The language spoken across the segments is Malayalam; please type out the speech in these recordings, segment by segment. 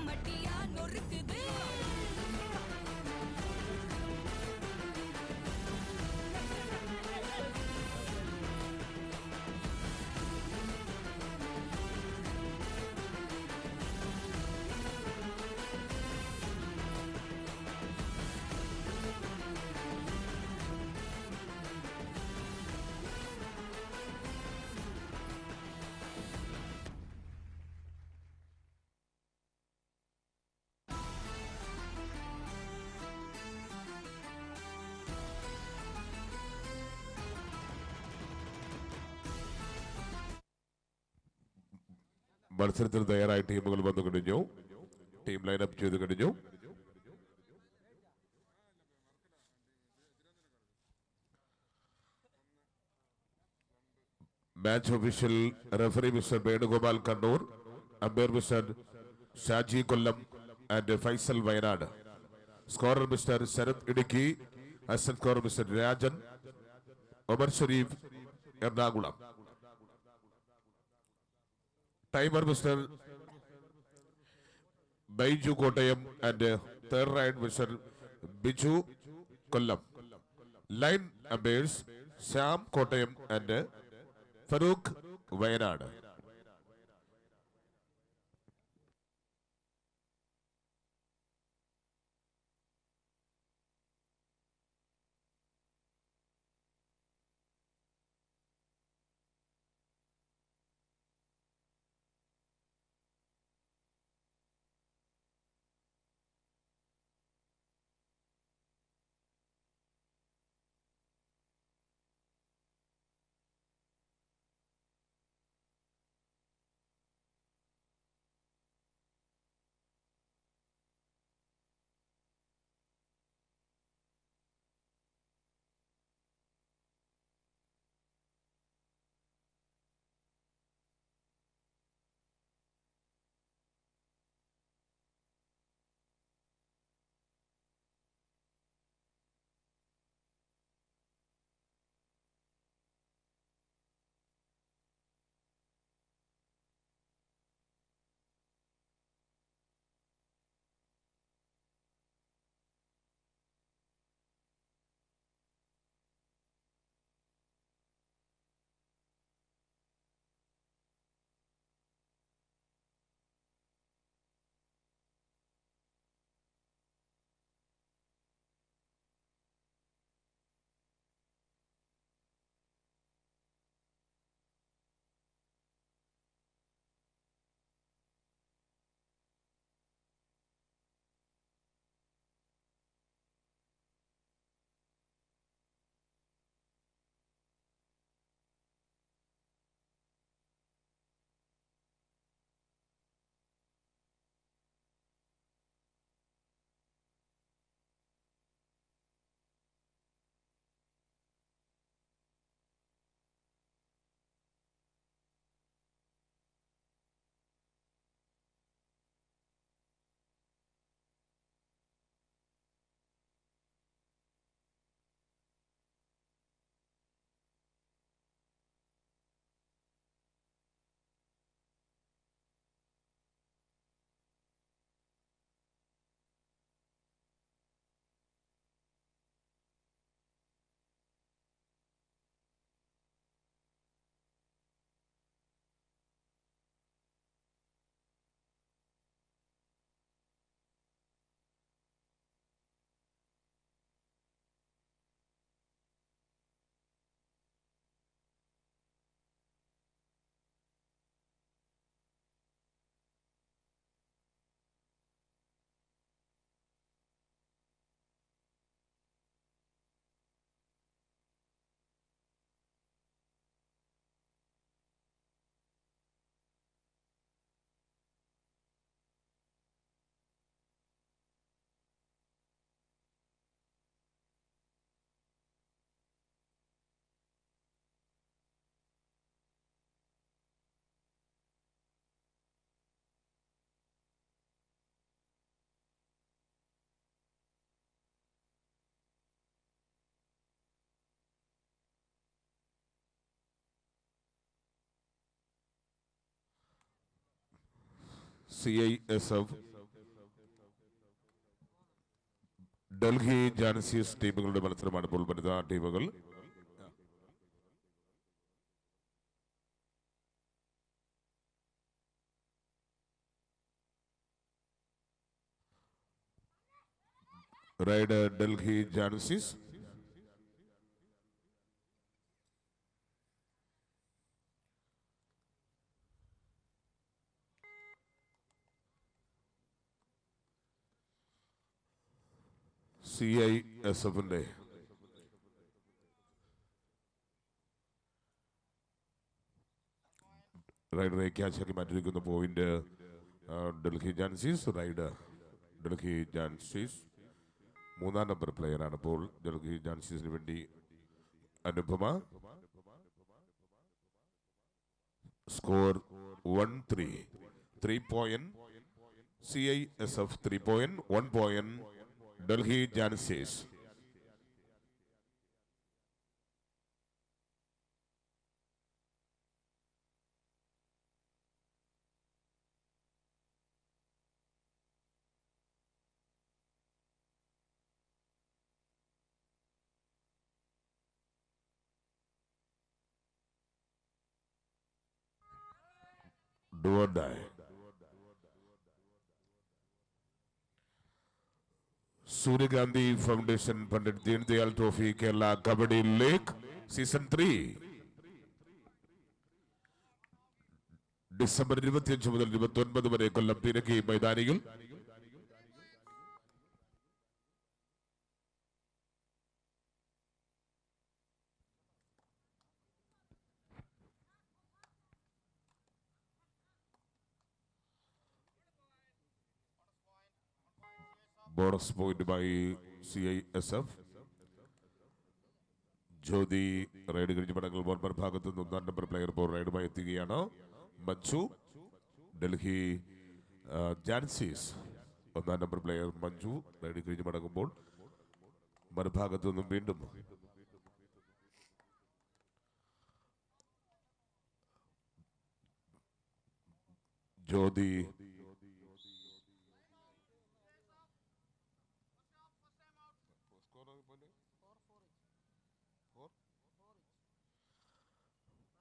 மட்டியா நொறுக்குது. മത്സരത്തിന് തയ്യാറായ ടീമുകൾ വന്നു കഴിഞ്ഞു. ടീം ലൈനപ്പ് ചെയ്ത് കഴിഞ്ഞു. Match official referee mister Venugopal Kannur, umpire mister Shaji Kollam and Faisal Wayanad, scorer mister Sharath Idukki, assistant scorer mister Rajan, Omar Sharif Ernakulam, timer mister Baiju Kottayam and third raid mister Biju Kollam, line umpires Shyam Kottayam and Farooq Wayanad. CISF Delhi Jansis ടീമുകളുടെ മത്സരമാണ് ഇപ്പോൾ വനിതാ ടീമുകൾ. റൈഡ് ഡൽഹി ജാൻസീസ്. CISFന്റെ റൈഡറെ ക്യാച്ചാക്കി മാറ്റിയിരിക്കുന്ന പോയിന്റ് ഡൽഹി ജാൻസീസ്. റൈഡ് ഡൽഹി ജാൻസീസ്. 3-ാം നമ്പർ പ്ലെയറാണ് ഇപ്പോൾ ഡൽഹി ജാൻസീസിന് വേണ്ടി Anupama. Score 1-3. 3 point CISF, 3 point, 1 point Delhi Genesis. Do or die. സൂര്യകാന്തി foundation Pandit Deendayal trophy Kerala kabaddi league season 3 December 25 മുതൽ 29 വരെ കൊല്ലം പീരങ്കി മൈതാനിയിൽ. ബോണസ് പോയിന്റുമായി CISF. ജ്യോതി റൈഡ് കഴിഞ്ഞ് മടങ്ങൽ ബോർമർ ഭാഗത്ത് നിന്ന് 1-ാം നമ്പർ പ്ലെയർ ഇപ്പോൾ റൈഡുമായി എത്തുകയാണ്. മഞ്ജു ഡൽഹി ജാൻസീസ്. 1-ാം നമ്പർ പ്ലെയർ മഞ്ജു റൈഡ് കഴിഞ്ഞ് മടങ്ങുമ്പോൾ മറുഭാഗത്തു നിന്നും വീണ്ടും ജ്യോതി.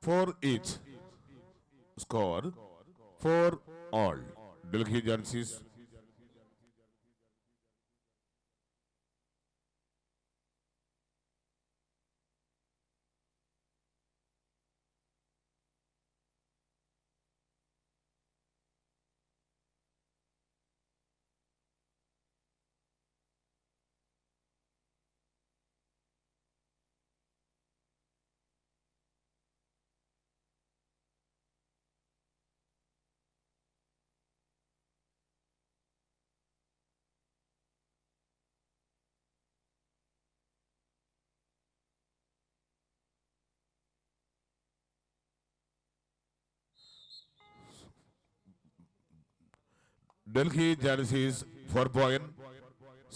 For each. Score 4 all. Delhi Genesis. Delhi Genesis 4 point.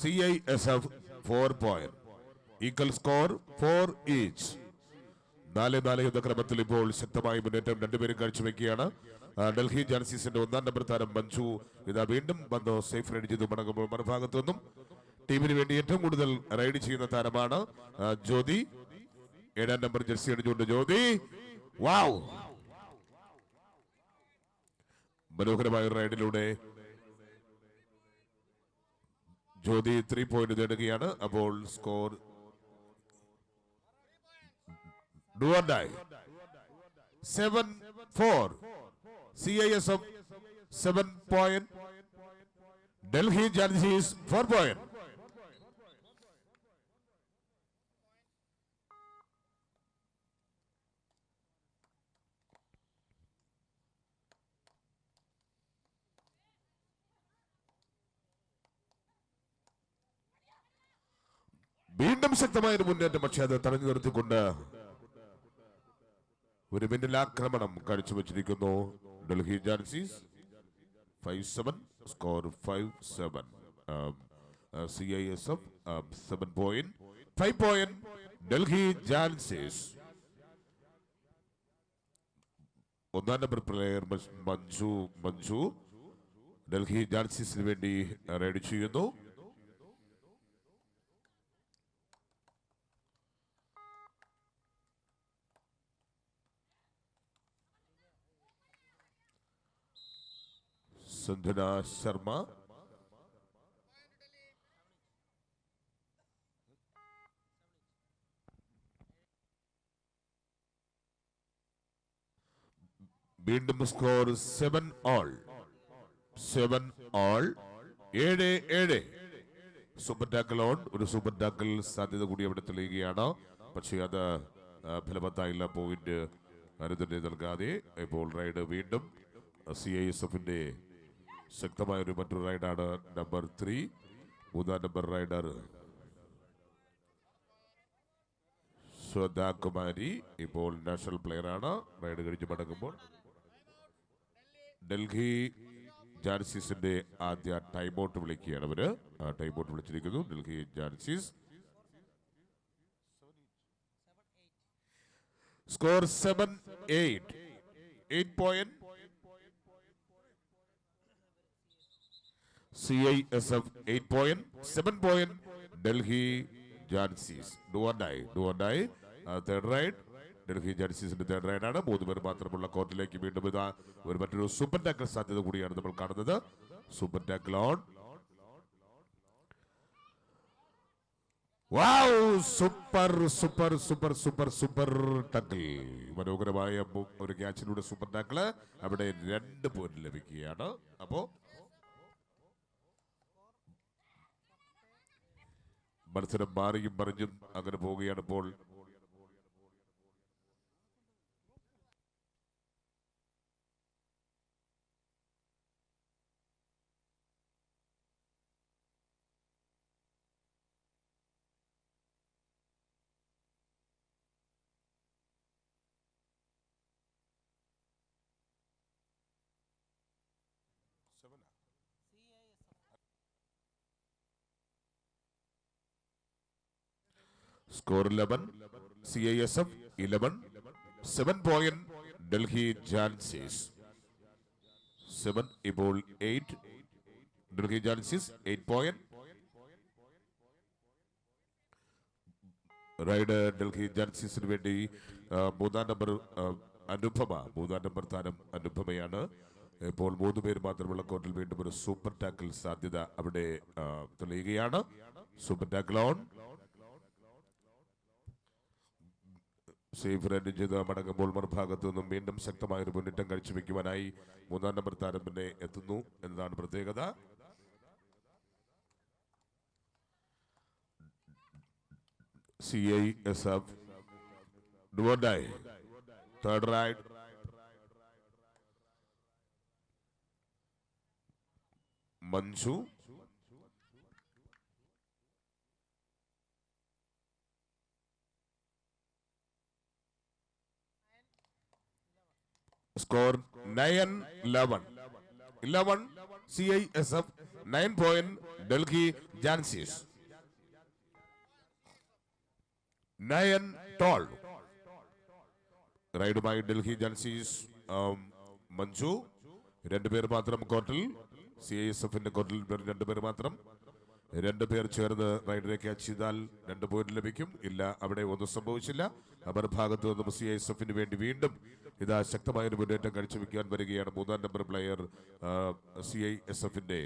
CISF 4 point. Equal score 4 each. 4-4 യുദ്ധക്രമത്തിൽ ഇപ്പോൾ ശക്തമായ മുന്നേറ്റം രണ്ടുപേരും കാഴ്ചവെക്കുകയാണ്. ഡൽഹി ജാൻസീസിന്റെ 1-ാം നമ്പർ താരം മഞ്ജു ഇതാ വീണ്ടും വന്ന് സേഫ് റൈഡ് ചെയ്ത് മടങ്ങുമ്പോൾ മറുഭാഗത്തു നിന്നും ടീമിന് വേണ്ടി ഏറ്റവും കൂടുതൽ റൈഡ് ചെയ്യുന്ന താരമാണ് ജ്യോതി. 7-ാം നമ്പർ ജെർസി അണിഞ്ഞുകൊണ്ട് ജ്യോതി. വാവ്, മനോഹരമായ റൈഡിലൂടെ ജ്യോതി 3 പോയിന്റ് നേടുകയാണ്. അപ്പോൾ score do or die 7-4. CISF 7 point. Delhi Genesis 4 point. വീണ്ടും ശക്തമായ ഒരു മുന്നേറ്റം, പക്ഷേ അത് തടഞ്ഞു നിർത്തിക്കൊണ്ട് ഒരു മിന്നൽ ആക്രമണം കാഴ്ചവെച്ചിരിക്കുന്നു Delhi Jansis. 5-7 score 5-7. CISF 7 point. 5 point Delhi Jansis. 1-ാം നമ്പർ പ്ലെയർ മഞ്ജു ഡൽഹി ജാൻസീസിന് വേണ്ടി റൈഡ് ചെയ്യുന്നു. Sandhana Sharma. വീണ്ടും score 7-all. 7-all. 7-7. Super tackle on. ഒരു സൂപ്പർ ടാക്കിൾ സാധ്യത കൂടി അവിടെ തെളിയുകയാണ്. പക്ഷേ അത് ഫലവത്തായില്ല. പോയിന്റ് അനുദിനെ നൽകാതെ. ഇപ്പോൾ റൈഡ് വീണ്ടും CISFന്റെ ശക്തമായൊരു മറ്റൊരു റൈഡാണ് നമ്പർ 3. മൂന്നാം നമ്പർ റൈഡർ ശ്വേതാകുമാരി ഇപ്പോൾ നാഷണൽ പ്ലെയറാണ്. റൈഡ് കഴിഞ്ഞ് മടങ്ങുമ്പോൾ ഡൽഹി ജാൻസീസിന്റെ ആദ്യ ടൈമൗട്ട് വിളിക്കുകയാണ് അവര്. ആ ടൈമൗട്ട് വിളിച്ചിരിക്കുന്നു Delhi Jansis. Score 7-8. 8 point. CISF 8 point. 7 point Delhi Jansis. Do or die. Third raid Delhi ജാൻസീസിന്റെ തേർഡ് റൈഡാണ്. 3 പേർ മാത്രമുള്ള കോർട്ടിലേക്ക് വീണ്ടും ഇതാ ഒരു മറ്റൊരു സൂപ്പർ ടാക്കിൾ സാധ്യത കൂടിയാണ് നമ്മൾ കാണുന്നത്. Super tackle on. Wow, super super super super super tackle. മനോഹരമായ ഒരു ക്യാച്ചിലൂടെ സൂപ്പർ ടാക്കിള്. അവിടെ 2 പോയിന്റ് ലഭിക്കുകയാണ്. അപ്പോ മത്സരം മാറിയും മറിഞ്ഞും അങ്ങനെ പോവുകയാണ്. ഇപ്പോൾ score 11. CISF 11. 7 point Delhi Jancy's. 7 ഇപ്പോൾ 8 ഡൽഹി ജാൻസീസ്. 8 പോയിന്റ്. റൈഡ് ഡൽഹി ജാൻസീസിന് വേണ്ടി മൂന്നാം നമ്പർ താരം അനുപമയാണ്. ഇപ്പോൾ 3 പേര് മാത്രമുള്ള കോർട്ടിൽ വീണ്ടും ഒരു സൂപ്പർ ടാക്കിൾ സാധ്യത അവിടെ തെളിയുകയാണ്. Super tackle on. Safe run ചെയ്ത് മടങ്ങുമ്പോൾ മറുഭാഗത്തു നിന്നും വീണ്ടും ശക്തമായൊരു മുന്നേറ്റം കാഴ്ചവെക്കുവാനായി മൂന്നാം നമ്പർ താരം തന്നെ എത്തുന്നു എന്നതാണ് പ്രത്യേകത. CISF do or die. Third ride. Manju. Score 9-11. 11 CISF. 9 point Delhi Jansis. 9-12. റൈഡുമായി Delhi Jancy's. Manju 2 പേർ മാത്രം കോർട്ടിൽ. CISFന്റെ കോർട്ടിൽ 2 പേർ മാത്രം. 2 പേർ ചേർന്ന് റൈഡറെ ക്യാച്ച് ചെയ്താൽ 2 പോയിന്റ് ലഭിക്കും. ഇല്ല, അവിടെ ഒന്നും സംഭവിച്ചില്ല. അവർ ഭാഗത്തു നിന്നും CISFന് വേണ്ടി വീണ്ടും ഇതാ ശക്തമായൊരു മുന്നേറ്റം കാഴ്ചവെക്കാൻ വരികയാണ് മൂന്നാം നമ്പർ പ്ലെയർ CISFന്റെ.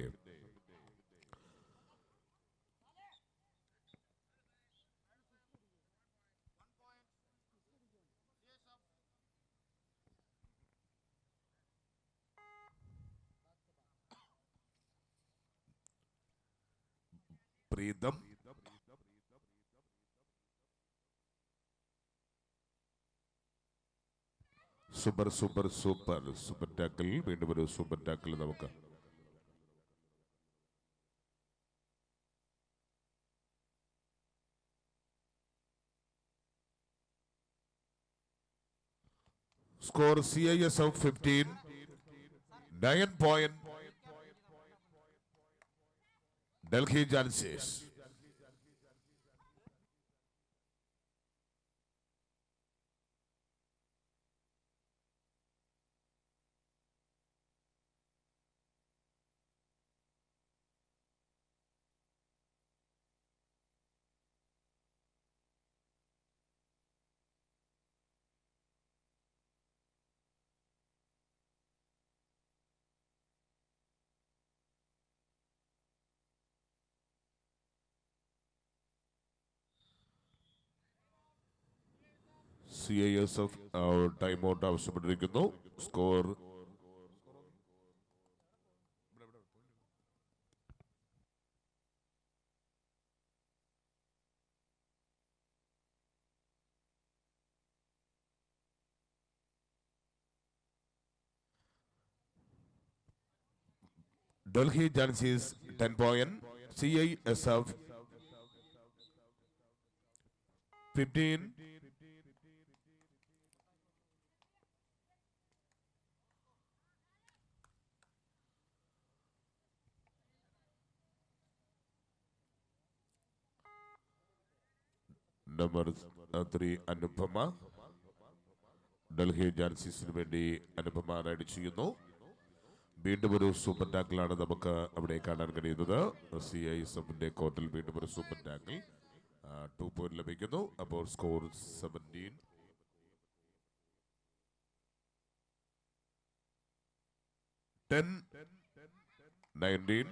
Preetham. Super super super super tackle. വീണ്ടും ഒരു സൂപ്പർ ടാക്കിൾ നമുക്ക്. Score CISF 15. 9 point Delhi Jansis. CISF time out ആവശ്യപ്പെട്ടിരിക്കുന്നു. Score Delhi Jansis 10 point, CISF 15. Number 3 Anupama. Delhi ജാൻസീസിന് വേണ്ടി അനുപമ റൈഡ് ചെയ്യുന്നു. വീണ്ടും ഒരു സൂപ്പർ ടാക്കിളാണ് നമുക്ക് അവിടെ കാണാൻ കഴിയുന്നത്. CISFന്റെ കോർട്ടിൽ വീണ്ടും ഒരു സൂപ്പർ ടാക്കിൾ 2 പോയിന്റ് ലഭിക്കുന്നു. അപ്പോൾ score 17. Ten, 19.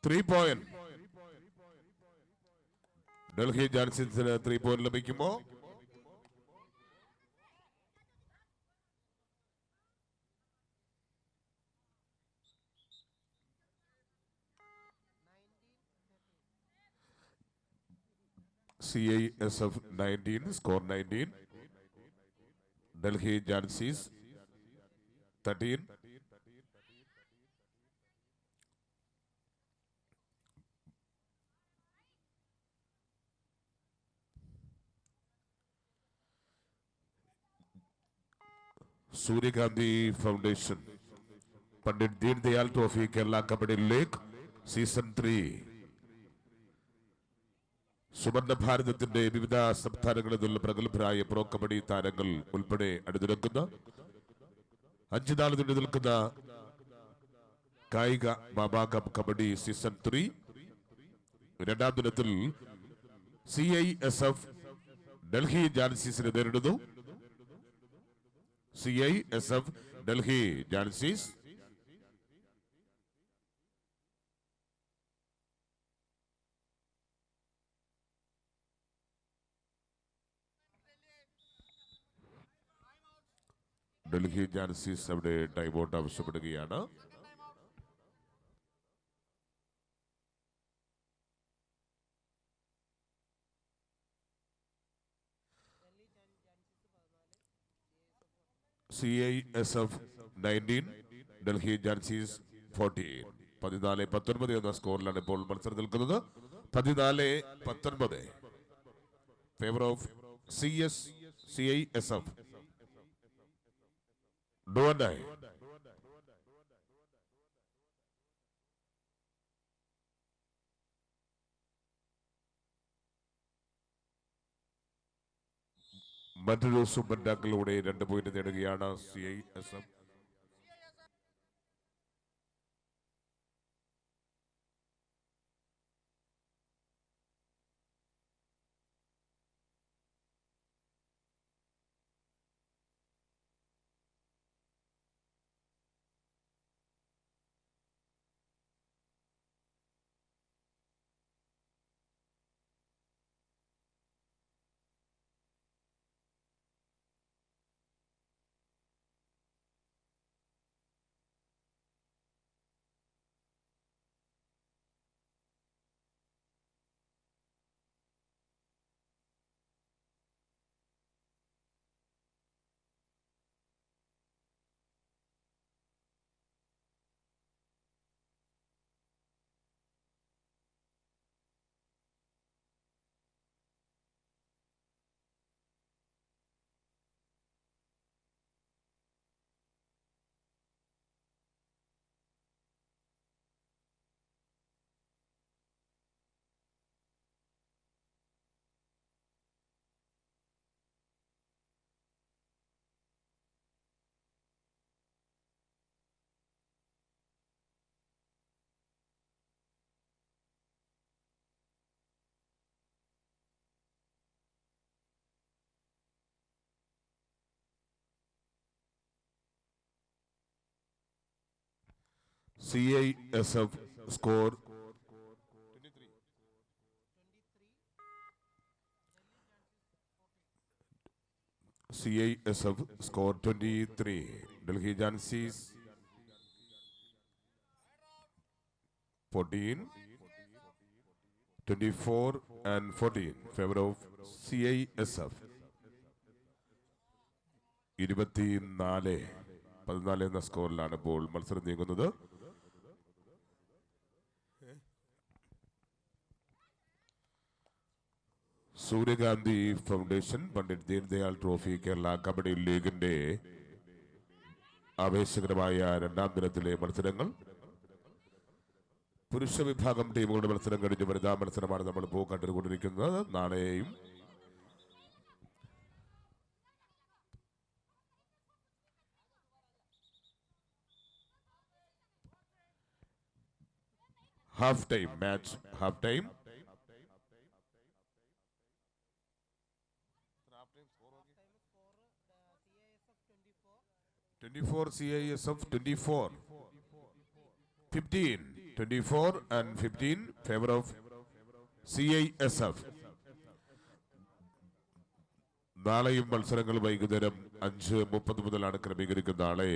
Three point. Delhi ജാൻസിൻസിന് 3 പോയിന്റ് ലഭിക്കുമോ? CISF 19, score 19. Delhi Jansis 13. Suryakanti Foundation, Pandit Deen Dayal Trophy Kerala Kabaddi League Season 3. സുവർണ്ണ ഭാരതത്തിന്റെ വിവിധ സംസ്ഥാനങ്ങളിൽ നിന്നുള്ള പ്രഗത്ഭരായ പ്രോ കബഡി താരങ്ങൾ ഉൾപ്പെടെ അണിനിരക്കുന്ന 5 നാൾ നീണ്ടു നിൽക്കുന്ന കായിക മാമാങ്കം കബഡി സീസൺ 3 രണ്ടാം ദിനത്തിൽ CISF ഡൽഹി ജാൻസീസിനെ നേരിടുന്നു. CISF ഡൽഹി ജാൻസീസ്. ഡൽഹി ജാൻസീസ് അവിടെ ടൈം ഔട്ട് ആവശ്യപ്പെടുകയാണ്. CISF 19, ഡൽഹി ജാൻസീസ് 14. 14-19 എന്ന സ്കോറിലാണ് ഇപ്പോൾ മത്സരം നിൽക്കുന്നത്. 14-19 favour of CISF. Do or die. മറ്റൊരു സൂപ്പർ ടാക്കിലൂടെ 2 പോയിന്റ് നേടുകയാണ് CISF. CISF score 23. Delhi Jansis 14, 24 and 14 favor of CISF. 14 എന്ന സ്കോറിലാണ് ഇപ്പോൾ മത്സരം നീങ്ങുന്നത്. സൂര്യകാന്തി ഫൗണ്ടേഷൻ പണ്ഡിറ്റ് ദീൻദയാൽ ട്രോഫി കേരള കബഡി ലീഗിന്റെ ആവേശകരമായ രണ്ടാം ദിനത്തിലെ മത്സരങ്ങൾ. പുരുഷ വിഭാഗം ടീമുകളുടെ മത്സരം കഴിഞ്ഞ് വനിതാ മത്സരമാണ് നമ്മൾ ഇപ്പോൾ കണ്ടുകൊണ്ടിരിക്കുന്നത്. നാളെയും half time match. Half time 24 CISF 24 15 24 and 15 favor of CISF. നാളെയും മത്സരങ്ങൾ വൈകുന്നേരം 5:30 മുതലാണ് ക്രമീകരിക്കുന്നത്. നാളെ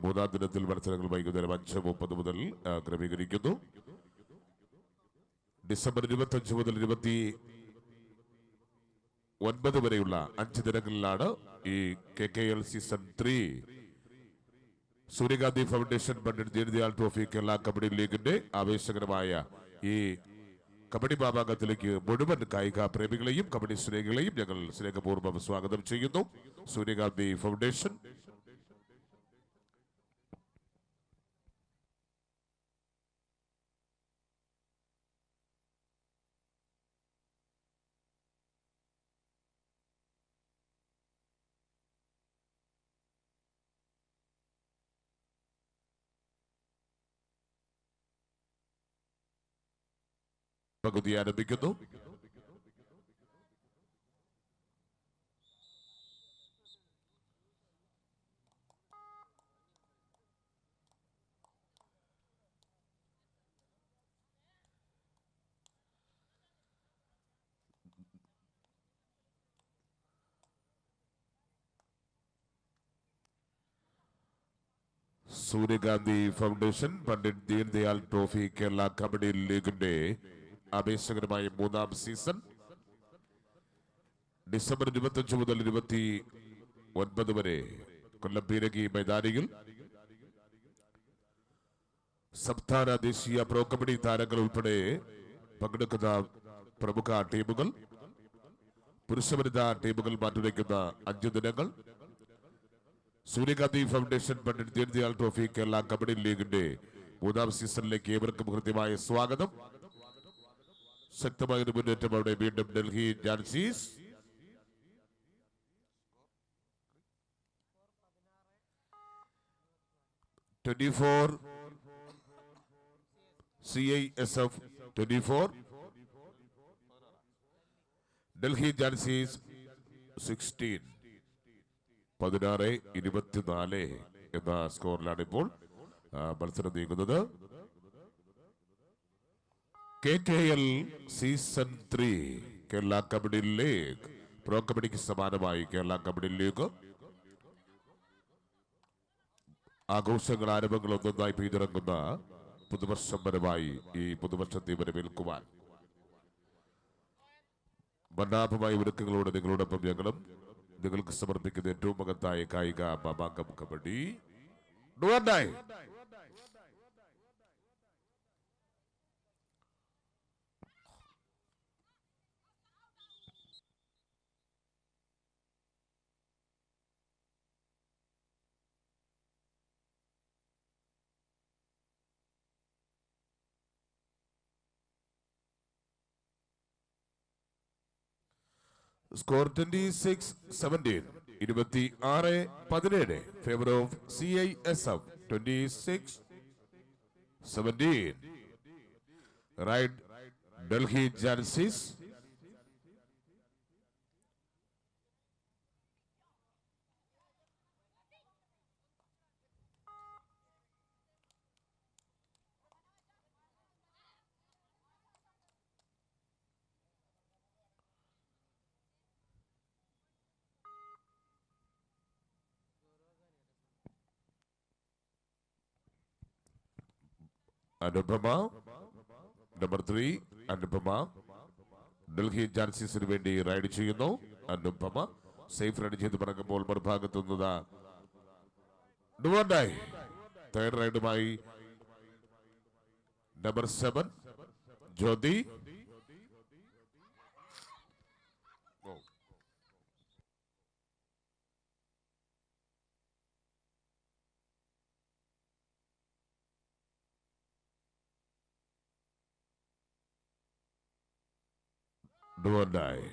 മൂന്നാം ദിനത്തിൽ മത്സരങ്ങൾ വൈകുന്നേരം 5:30 മുതൽ ക്രമീകരിക്കുന്നു. ഡിസംബർ 25 മുതൽ 29 വരെയുള്ള 5 ദിനങ്ങളിലാണ് ഈ KKL സീസൺ 3 സൂര്യകാന്തി ഫൗണ്ടേഷൻ പണ്ഡിറ്റ് ദീൻദയാൽ ട്രോഫി കേരള കബഡി ലീഗിന്റെ ആവേശകരമായ ഈ കബഡി മാമാങ്കത്തിലേക്ക് മുഴുവൻ കായിക പ്രേമികളെയും കബഡി സ്നേഹികളെയും ഞങ്ങൾ സ്നേഹപൂർവ്വം സ്വാഗതം ചെയ്യുന്നു. സൂര്യകാന്തി ഫൗണ്ടേഷൻ പകുതി ആരംഭിക്കുന്നു. സൂര്യകാന്തി ഫൗണ്ടേഷൻ പണ്ഡിറ്റ് ദീൻദയാൽ ട്രോഫി കേരള കബഡി ലീഗിന്റെ ആവേശകരമായ മൂന്നാം സീസൺ ഡിസംബർ 25 മുതൽ 29 വരെ കൊല്ലം പീരങ്കി മൈതാനിയിൽ സംസ്ഥാന ദേശീയ പ്രോ കബഡി താരങ്ങൾ ഉൾപ്പെടെ പങ്കെടുക്കുന്ന പ്രമുഖ ടീമുകൾ, പുരുഷ വനിതാ ടീമുകൾ മാറ്റുരയ്ക്കുന്ന 5 ദിനങ്ങൾ. സൂര്യകാന്തി ഫൗണ്ടേഷൻ പണ്ഡിറ്റ് ദീൻദയാൽ ട്രോഫി കേരള കബഡി ലീഗിന്റെ മൂന്നാം സീസണിലേക്ക് ഏവർക്കും കൃത്യമായ സ്വാഗതം. ശക്തമായ ഒരു മുന്നേറ്റം അവിടെ വീണ്ടും ഡൽഹി ജാൻസീസ്. CISF 24 ഡൽഹി ജാൻസീസ് 16 16-24 എന്ന സ്കോറിലാണ് ഇപ്പോൾ മത്സരം നീങ്ങുന്നത്. KKL season 3 Kerala kabaddi league pro കബഡിക്ക് സമാനമായി കേരള കബഡി ലീഗ് ആഘോഷങ്ങൾ ആരംഭങ്ങൾ ഒന്നൊന്നായി പെയ്തിറങ്ങുന്ന പുതുവർഷം വരവായി ഈ പുതുവർഷത്തെ വരവേൽക്കുവാൻ വർണ്ണാഭമായ ഒരുക്കങ്ങളോട് നിങ്ങളോടൊപ്പം ഞങ്ങളും നിങ്ങൾക്ക് സമർപ്പിക്കുന്ന ഏറ്റവും മഹത്തായ കായിക മാമാങ്കം kabaddi. Score 26-17 26-17 favour of CISF 26-17 raid Delhi Jansis. Anupama. Number 3 Anupama. Delhi ജാൻസീസിന് വേണ്ടി റൈഡ് ചെയ്യുന്നു അനുപമ. സേഫ് റൈഡ് ചെയ്ത് മടങ്ങുമ്പോൾ മറുഭാഗത്തുനിന്ന് ഡുവോണ്ടായി തേർഡ് റൈഡുമായി നമ്പർ 7 ജ്യോതി. ഡുവോണ്ടായി.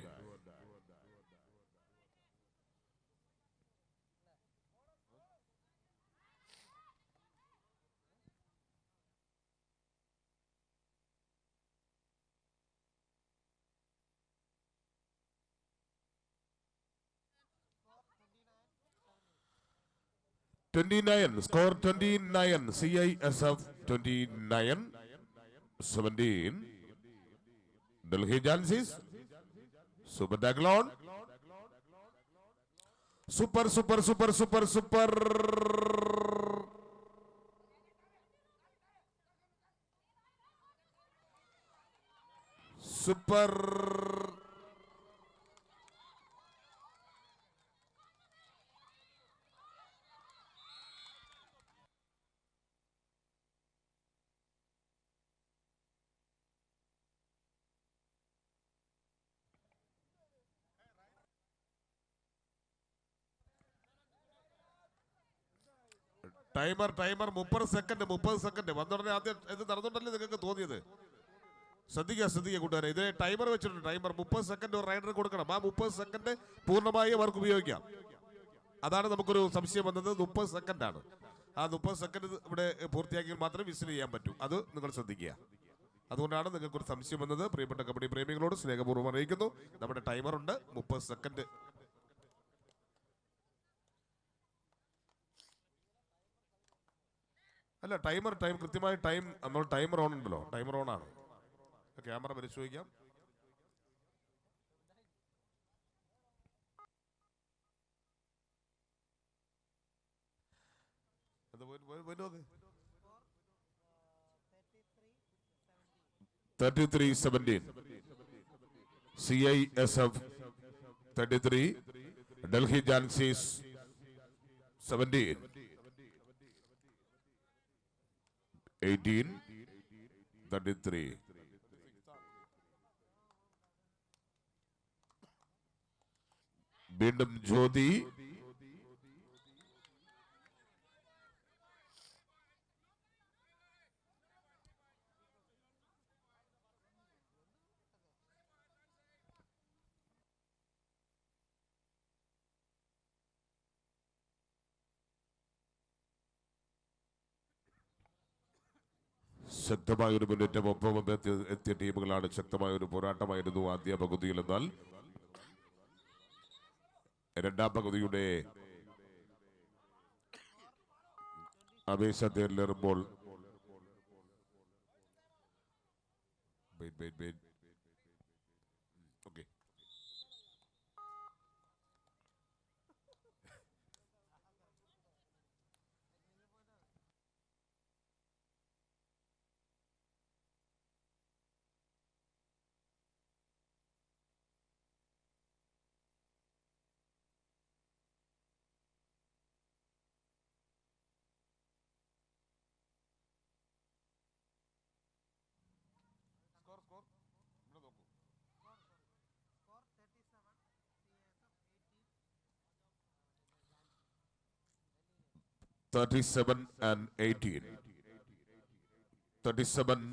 Score 29. CISF 29. 17. Delhi Jansis. Super Daglon. Super. Timer 30 second വന്നോടനെ ആദ്യം ഇത് നടന്നുകൊണ്ടല്ലേ നിങ്ങൾക്ക് തോന്നിയത്. ശ്രദ്ധിക്കുക കൂട്ടുകാരെ, ഇത് ടൈമർ വെച്ചിട്ടുണ്ട്. ടൈമർ 30 സെക്കൻഡ് ഒരു റൈഡർ കൊടുക്കണം. ആ 30 സെക്കൻഡ് പൂർണ്ണമായി അവർക്ക് ഉപയോഗിക്കാം. അതാണ് നമുക്കൊരു സംശയം വന്നത്. 30 സെക്കൻഡാണ്. ആ 30 സെക്കൻഡ് ഇവിടെ പൂർത്തിയാക്കിയാൽ മാത്രമേ വിസിൽ ചെയ്യാൻ പറ്റൂ. അത് നിങ്ങൾ ശ്രദ്ധിക്കുക. അതുകൊണ്ടാണ് നിങ്ങൾക്കൊരു സംശയം വന്നത്. പ്രിയപ്പെട്ട കബഡി പ്രേമികളോട് സ്നേഹപൂർവ്വം അറിയിക്കുന്നു, നമ്മുടെ ടൈമറുണ്ട് 30 സെക്കൻഡ്. അല്ല, ടൈമർ കൃത്യമായി നമ്മൾ ടൈമർ ഓൺ ഉണ്ടല്ലോ, ടൈമർ ഓൺ ആണ്. ക്യാമറ പരിശോധിക്കാം. നോക്ക്. 33-17. CISF 33. Delhi Jansis 17. 18. 33. വീണ്ടും ജ്യോതി. ശക്തമായ ഒരു മുന്നേറ്റം, ഒപ്പം എത്തിയ ടീമുകളാണ്. ശക്തമായ ഒരു പോരാട്ടമായിരുന്നു ആദ്യ പകുതിയിൽ. എന്നാൽ രണ്ടാം പകുതിയുടെ ആവേശത്തേറിലേറുമ്പോൾ okay, score 37-18. 37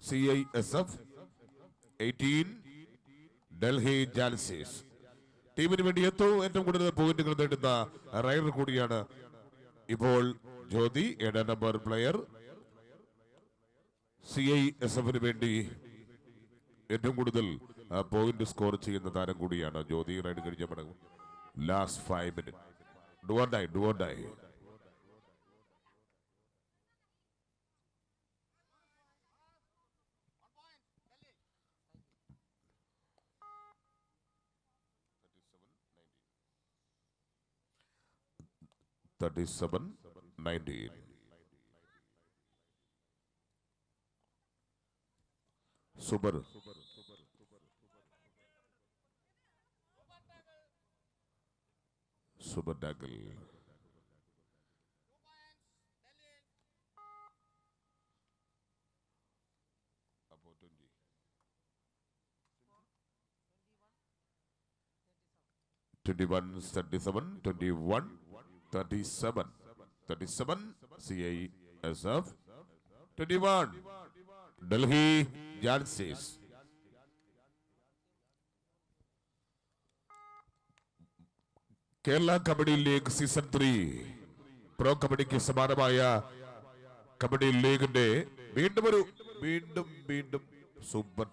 CISF, 18 Delhi Jansis. ടീമിന് വേണ്ടി ഏറ്റവും കൂടുതൽ പോയിന്റുകൾ നേടുന്ന റൈഡർ കൂടിയാണ് ഇപ്പോൾ ജ്യോതി, 7 നമ്പർ പ്ലെയർ. CISFന് വേണ്ടി ഏറ്റവും കൂടുതൽ പോയിന്റ് സ്കോർ ചെയ്യുന്ന താരം കൂടിയാണ് ജ്യോതി. റൈഡ് കഴിഞ്ഞ മടങ്ങും. Last 5 minute. ഡുവോണ്ടായി. $37-19. സൂപ്പർ. Super tackle. അപ്പോൾ 21-37, 21-37, 37 CISF, 21 Delhi Jansis. Kerala kabaddi league season 3 pro കബഡിക്ക് സമാനമായ കബഡി ലീഗിന്റെ വീണ്ടും super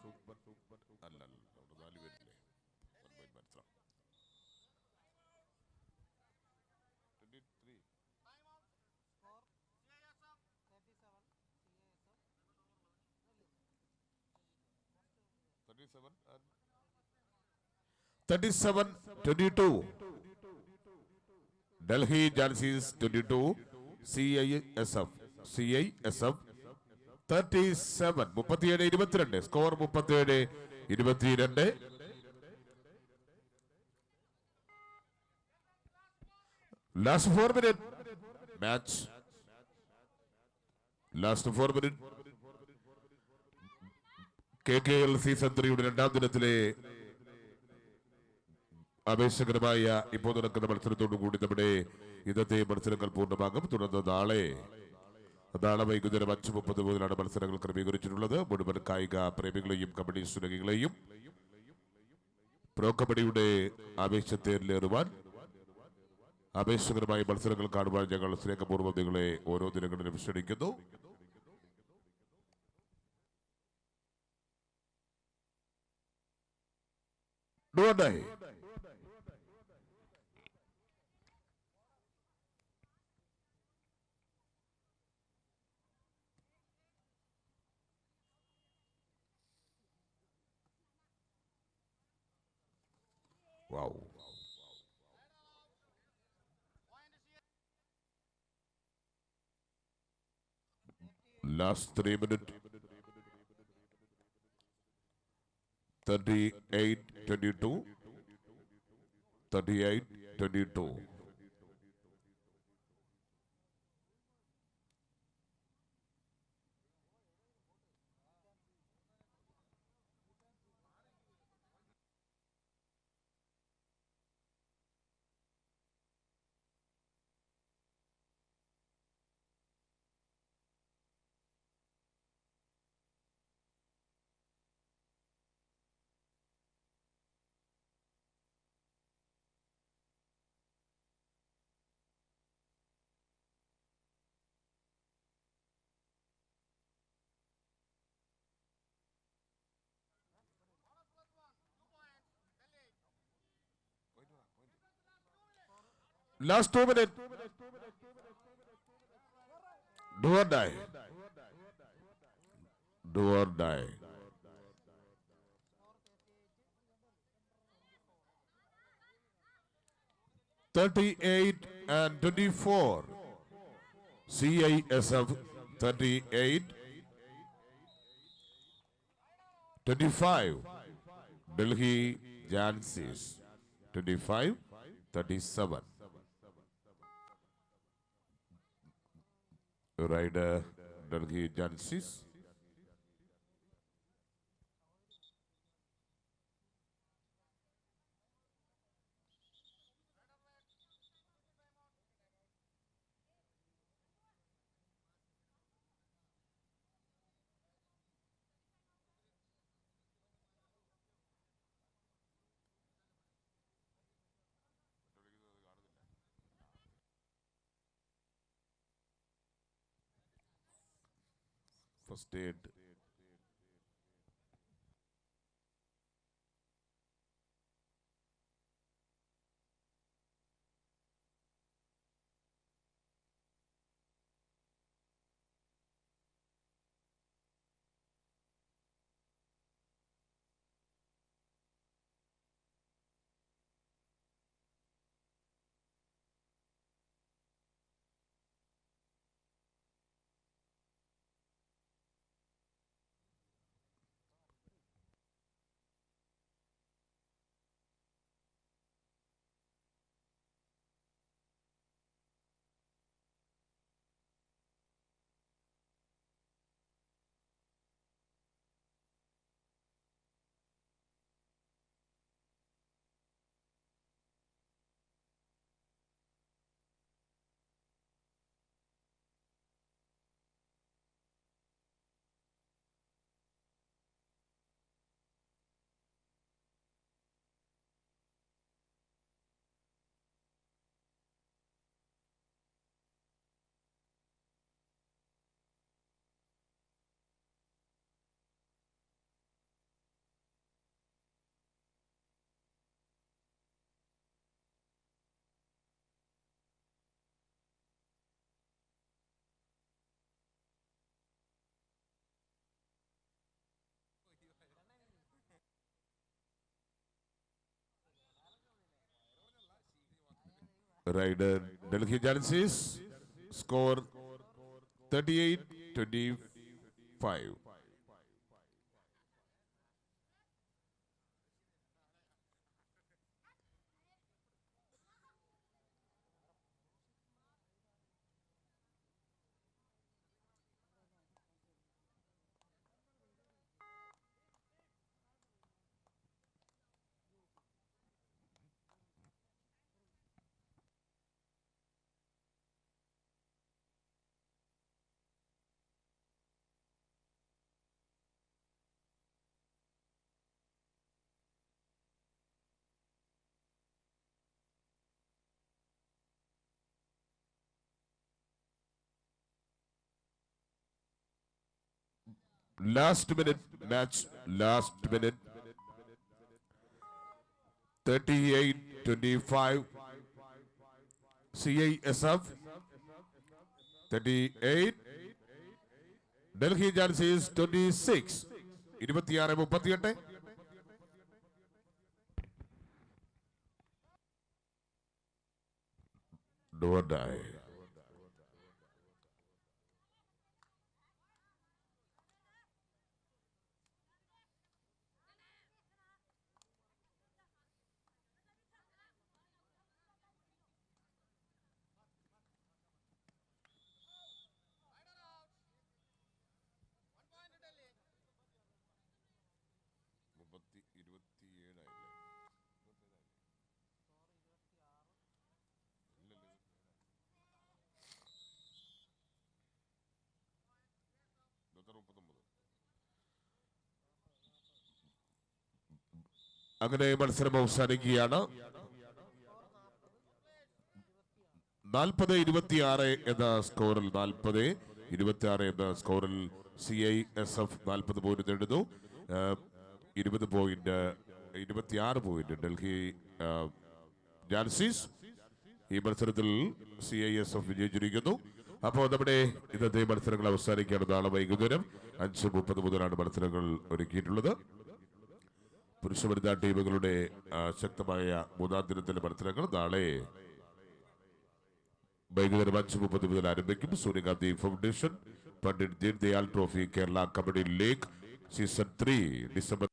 Delhi Jansis 22 CISF 37 37-22 score 37-22. Last 4 minutes match. Last 4 minutes. KKL season 3 രണ്ടാം ദിനത്തിലെ ആവേശകരമായ ഇപ്പോൾ നടക്കുന്ന മത്സരത്തോടു കൂടി നമ്മുടെ ഇന്നത്തെ മത്സരങ്ങൾ പൂർണ്ണമാകും. തുടർന്ന് നാളെ വൈകുന്നേരം 5:30 മുതലാണ് മത്സരങ്ങൾ ക്രമീകരിച്ചിട്ടുള്ളത്. മുഴുവൻ കായിക പ്രേമികളെയും കബഡി സ്നേഹികളെയും പ്രോ കബഡിയുടെ ആവേശത്തേറിലേറുവാൻ ആവേശകരമായ മത്സരങ്ങൾ കാണുവാൻ ഞങ്ങൾ സ്നേഹപൂർവ്വം നിങ്ങളെ ഓരോ ദിനങ്ങളിലും ക്ഷണിക്കുന്നു. Wow. Last 3 minutes. 38-22. 38-22. Last 2 minutes. Do or die. Do or die. (38-24). CISF 38-25. Delhi Jansis 25-37. Rider Delhi Jansis. First aid. Raider Delhi Genesis. Score 38-25. Last minute match. Last minute. 38-25. CISF 38. Delhi Genesis 26. 26-38. Do or die. അങ്ങനെ മത്സരം അവസാനിക്കുകയാണ്. 40-26 എന്ന സ്കോറിൽ 40-26 എന്ന സ്കോറിൽ CISF 40 പോയിന്റ് നേടുന്നു. 26 പോയിന്റ് ഡൽഹി ജാൻസീസ്. ഈ മത്സരത്തിൽ CISF വിജയിച്ചിരിക്കുന്നു. അപ്പോൾ നമ്മുടെ ഇന്നത്തെ മത്സരങ്ങൾ അവസാനിക്കുകയാണ്. നാളെ വൈകുന്നേരം 5:30 മുതലാണ് മത്സരങ്ങൾ ഒരുക്കിയിട്ടുള്ളത്. പുരുഷ വനിതാ ടീമുകളുടെ ശക്തമായ മൂന്നാം ദിനത്തിലെ മത്സരങ്ങൾ നാളെ വൈകുന്നേരം 5:30 മുതൽ ആരംഭിക്കും. Sonia Gandhi foundation Pandit Deen Dayal trophy Kerala kabaddi league season 3 December